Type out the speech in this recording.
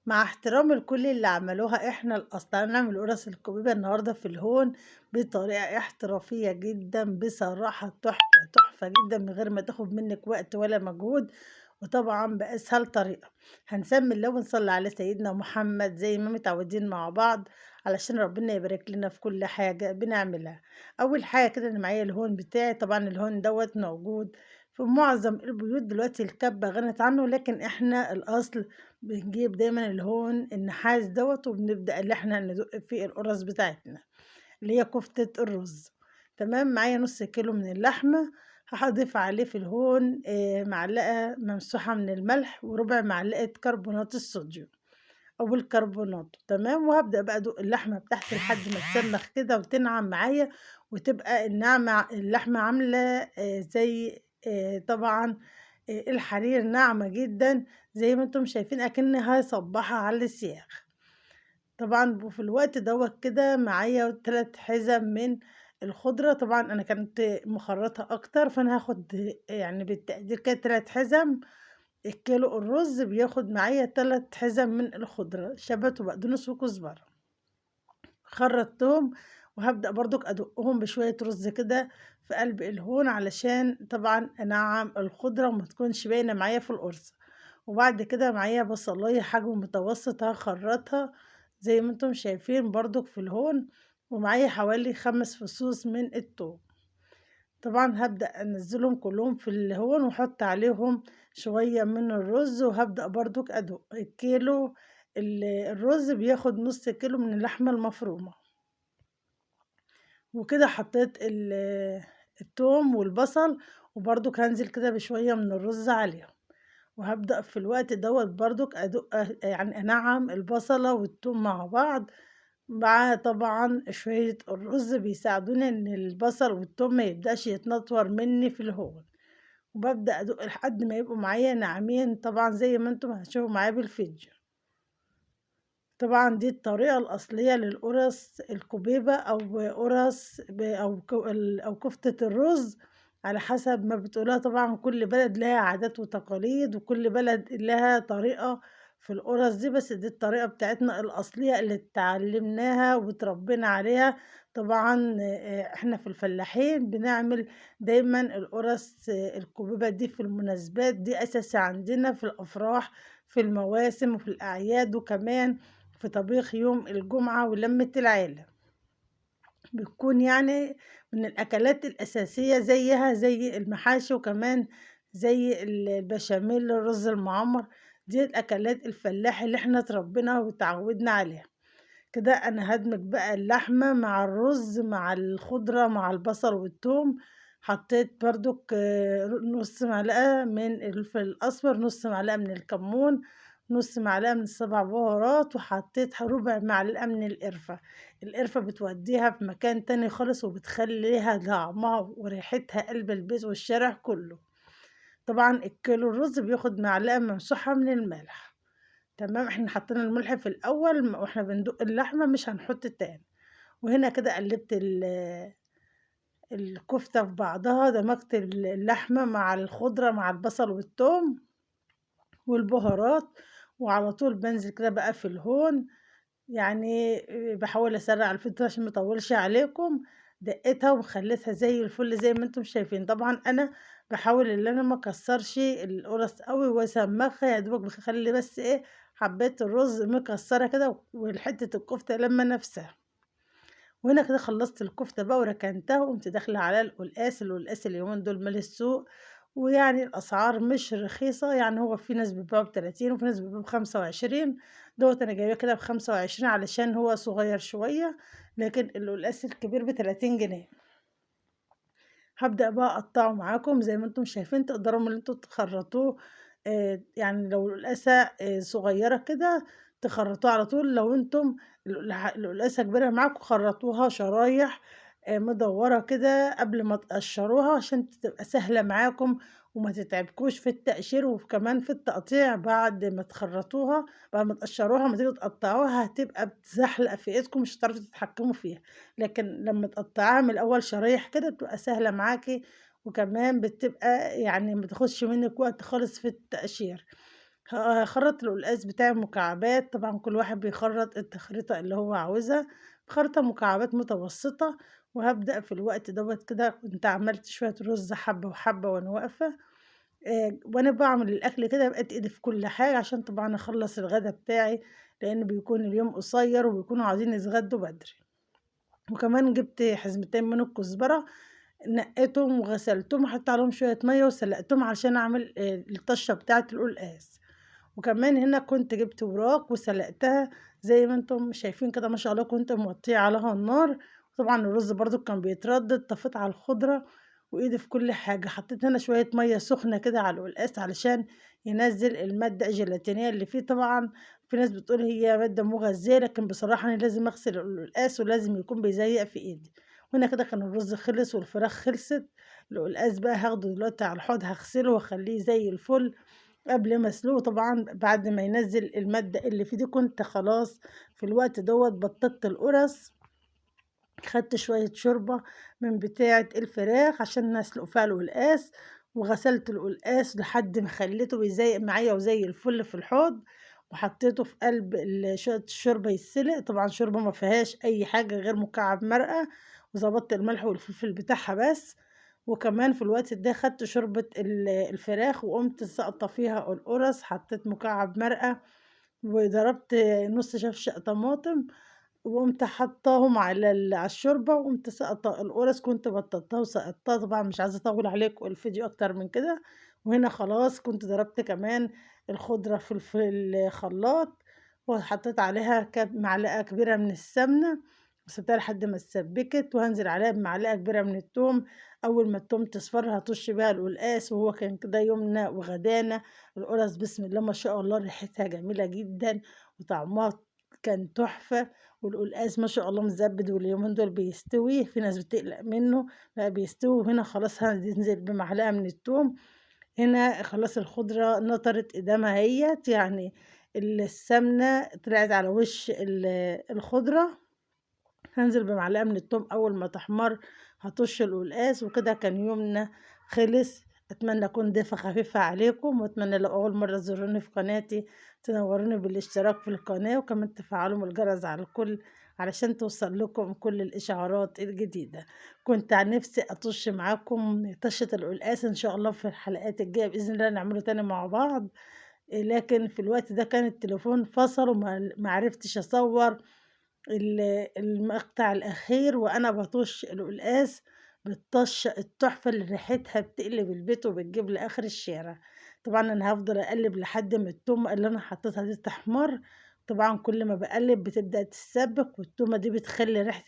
مع احترامي لكل اللي عملوها إحنا الأصل، هنعمل قرص الكوبيبة النهارده في الهون بطريقة احترافية جدًا، بصراحة تحفة، تحفة جدًا من غير ما تاخد منِّك وقت ولا مجهود، وطبعًا بأسهل طريقة. هنسمي الله ونصلي على سيدنا محمد زي ما متعودين مع بعض، علشان ربنا يبارك لنا في كل حاجة بنعملها. أول حاجة كده أنا معايا الهون بتاعي، طبعًا الهون دوّة موجود في معظم البيوت دلوقتي، الكبة غنت عنه، لكن إحنا الأصل بنجيب دايمًا الهون النحاس دوّة، وبنبدأ اللي إحنا ندق فيه القرص بتاعتنا، اللي هي كفتة الرز. تمام، معايا نُص كيلو من اللحمة، هاضيف عليه في الهون معلقة ممسوحة من الملح، وربع معلقة كربونات الصوديوم أو الكربوناتو. تمام، وهابدأ بقى أدوق اللحمة بتاعتي لحد ما تسمّخ كده وتنعم معايا، وتبقى اللحمة عاملة زي طبعًا الحرير، ناعمة جدًا زي ما أنتم شايفين أكني هاصبّعها على السياخ. طبعًا وفي الوقت دوّة كده معايا 3 حِزَم من الخضرة، طبعًا أنا كنت مخرّطة أكتر، فأنا هاخد يعني بالتقدير كده 3 حِزَم. الكيلو الرز بياخد معايا 3 حِزَم من الخضرة، شبت وبقدونس وكزبرة. خرّطتهم وهابدأ برضُك أدُقّهم بشوية رز كده في قلب الهون، علشان طبعًا أنعّم الخضرة وما تكونش باينة معايا في القرص. وبعد كده معايا بصلاية حجم متوسط هاخرّطها زي ما أنتم شايفين برضُك في الهون، ومعايا حوالي 5 فصوص من التوم. طبعًا هابدأ أنزّلهم كلّهم في الهون وأحط عليهم شوية من الرز، وهابدأ برضُك أدوق. الكيلو الرز بياخد نُص كيلو من اللحمة المفرومة. وكده حطيت التوم والبصل، وبرضُك هانزل كده بشوية من الرز عليهم، وهابدأ في الوقت دوّة برضُك أدُق يعني أنعّم البصلة والتوم مع بعض، مع طبعًا شوية الرز بيساعدوني إن البصل والتوم ما يبدأش يتنطور منّي في الهون، وبابدأ أدُق لحد ما يبقوا معايا ناعمين طبعًا زي ما أنتم هتشوفوا معايا بالفيديو. طبعًا دي الطريقة الأصلية للقرص الكُبيبة أو قرص أو أو كفتة الرز، على حسب ما بتقولوها. طبعًا كل بلد لها عادات وتقاليد، وكل بلد لها طريقة في القرص دي، بس دي الطريقة بتاعتنا الأصلية اللي اتعلمناها واتربينا عليها. طبعًا إحنا في الفلاحين بنعمل دايمًا القرص الكُبيبة دي في المناسبات، دي أساسي عندنا في الأفراح، في المواسم، وفي الأعياد، وكمان في طبيخ يوم الجمعة ولمة العيلة. بتكون يعني من الأكلات الأساسية زيها زي المحاشي، وكمان زي البشاميل، الرز المعمر. دي الأكلات الفلاحي اللي إحنا اتربينا واتعودنا عليها. كده أنا هادمج بقى اللحمة مع الرز مع الخضرة مع البصل والثوم. حطيت برضك نُص معلقة من الفلفل الأسمر، نُص معلقة من الكمون، نُص معلقة من السبع بهارات، وحطيت ربع معلقة من القرفة. القرفة بتوديها في مكان تاني خالص، وبتخليها طعمها وريحتها قلب البيت والشارع كله. طبعًا الكيلو الرز بياخد معلقة ممسوحة من الملح. تمام، إحنا حطينا الملح في الأول وإحنا بندوق اللحمة، مش هنحط تاني. وهنا كده قلّبت الكفتة في بعضها، دمجت اللحمة مع الخضرة مع البصل والتوم والبهارات، وعلى طول بانزل كده بقى في الهون. يعني باحاول أسرّع الفيديو عشان ما أطوّلش عليكم. دقّيتها وخلّيتها زي الفل زي ما أنتم شايفين. طبعًا أنا باحاول إن أنا ما أكسّرش القرص أوي وأسمّخها، يا دوبك باخلّي بس إيه، حبّاية الرز مكسّرة كده وحتّة الكفتة لامة نَفْسها. وهنا كده خلّصت الكفتة بقى وركنتها، وقُمت داخلة على القلقاس. القلقاس اليومين دول مالي السوق، ويعني الأسعار مش رخيصة، يعني هو في ناس بتبيعه ب30 وفي ناس بتبيعه ب25. دوّة أنا جايباه كده ب25 علشان هو صغير شوية، لكن القلقاس الكبير ب30 جنيه. هابدأ بقى أقطّعه معاكم زي ما أنتم شايفين، تقدروا من اللي أنتم تخرّطوه. يعني لو القلقاسة صغيّرة كده تخرّطوها على طول، لو أنتم القلقاسة كبيرة معاكم خرّطوها شرايح مدوّرة كده قبل ما تقشّروها، عشان تبقى سهلة معاكم وما تتعبكوش في التقشير، وكمان في التقطيع بعد ما تخرّطوها. بعد ما تقشّروها أمّا تيجوا تقطّعوها هتبقى بتزحلق في إيدكم، مش هتعرفوا تتحكموا فيها. لكن لمّا تقطّعيها من الأول شرايح كده بتبقى سهلة معاكِ، وكمان بتبقى يعني ما بتاخدش منِّك وقت خالص في التقشير. هاخرّط القلقاس بتاعي مكعبات، طبعًا كل واحد بيخرّط التخريطة اللي هو عاوزها، باخرّطها مكعبات متوسطة، وهابدأ في الوقت دوّة كده كنت عملت شوية رز حبّة وحبّة وأنا واقفة، وأنا باعمل الأكل كده بقت إيدي في كل حاجة، عشان طبعًا أخلّص الغدا بتاعي، لإن بيكون اليوم قصيّر وبيكونوا عاوزين يتغدوا بدري. وكمان جِبت حزمتين من الكزبرة، نقّيتهم وغسلتهم وحطيت عليهم شوية مَيّة وسلقتهم عشان أعمل الطشة بتاعة القلقاس. وكمان هنا كنت جِبت وراك وسلقتها زي ما أنتم شايفين كده ما شاء الله، كنت موطية عليها النار، وطبعًا الرز برضه كان بيتردد، طفيت على الخضرة وإيدي في كل حاجة، حطيت هنا شوية مَيّة سخنة كده على القلقاس علشان ينزّل المادة الجيلاتينية اللي فيه، طبعًا في ناس بتقول هي مادة مغذية، لكن بصراحة أنا لازم أغسل القلقاس ولازم يكون بيزيّق في إيدي. وهنا كده كان الرز خلص والفراخ خلصت، القلقاس بقى هاخده دلوقتي على الحوض هاغسله واخلّيه زي الفل. قبل ما أسلقه طبعًا بعد ما ينزّل المادة اللي فيه دي، كنت خلاص في الوقت دوّة بطّطت القُرَص، خدت شوية شوربة من بتاعة الفراخ عشان أسلق فيها القلقاس، وغسلت القلقاس لحد ما خلّيته بيزيّق معايا وزي الفل في الحوض، وحطيته في قلب شوية الشوربة يتسلق، طبعًا شوربة ما فيهاش أي حاجة غير مكعب مرقة، وضبطت الملح والفلفل بتاعها بس. وكمان في الوقت ده خدت شوربة الفراخ وقُمت ساقطة فيها القُرَص، حطيت مكعب مرقة، وضربت نُص شفشق طماطم، وقُمت حاطاهم على الشوربة، وقُمت ساقطة القُرَص، كنت بطّطتها وسقطتها، طبعًا مش عايزة أطوّل عليكم الفيديو أكتر من كده. وهنا خلاص كنت ضربت كمان الخضرة في الخلاط، وحطيت عليها معلقة كبيرة من السمنة، وسِبتها لحد ما اتسبِّكت، وهانزل عليها بمعلقة كبيرة من التوم، أول ما التوم تصفر هاطُش بيها القلقاس، وهو كان كده يومنا وغدانا. القُرَص بسم الله ما شاء الله ريحتها جميلة جدًا، وطعمها كان تحفة، والقلقاس ما شاء الله مزبِّد واليومين دول بيستوي، في ناس بتقلق منه، لأ بيستوي. وهنا خلاص هانزل بمعلقة من التوم، هنا خلاص الخضرة نطرت قدامها أهيّة، يعني السمنة طلعت على وش الخضرة، هانزل بمعلقة من التوم أول ما تحمَر، هاطُش القلقاس، وكده كان يومنا خلص. أتمنى أكون ضيفة خفيفة عليكم، وأتمنى لو أول مرّة تزوروني في قناتي تنوّروني بالاشتراك في القناة، وكمان تفعّلوا الجرس على الكل علشان توصل لكم كل الإشعارات الجديدة. كنت عن نفسي أطُش معاكم طشة القلقاس إن شاء الله في الحلقات الجاية بإذن الله نعمله تاني مع بعض، لكن في الوقت ده كان التليفون فصل ما عرفتش أصوّر المقطع الأخير وأنا باطُش القلقاس بالطشة التحفة اللي ريحتها بتقلب البيت وبتجيب لآخر الشارع. طبعًا أنا هافضل أقلِّب لحد ما التومة اللي أنا حطيتها دي تحمَر، طبعًا كل ما باقلِّب بتبدأ تتسبِّك، والتومة دي بتخلّي ريحة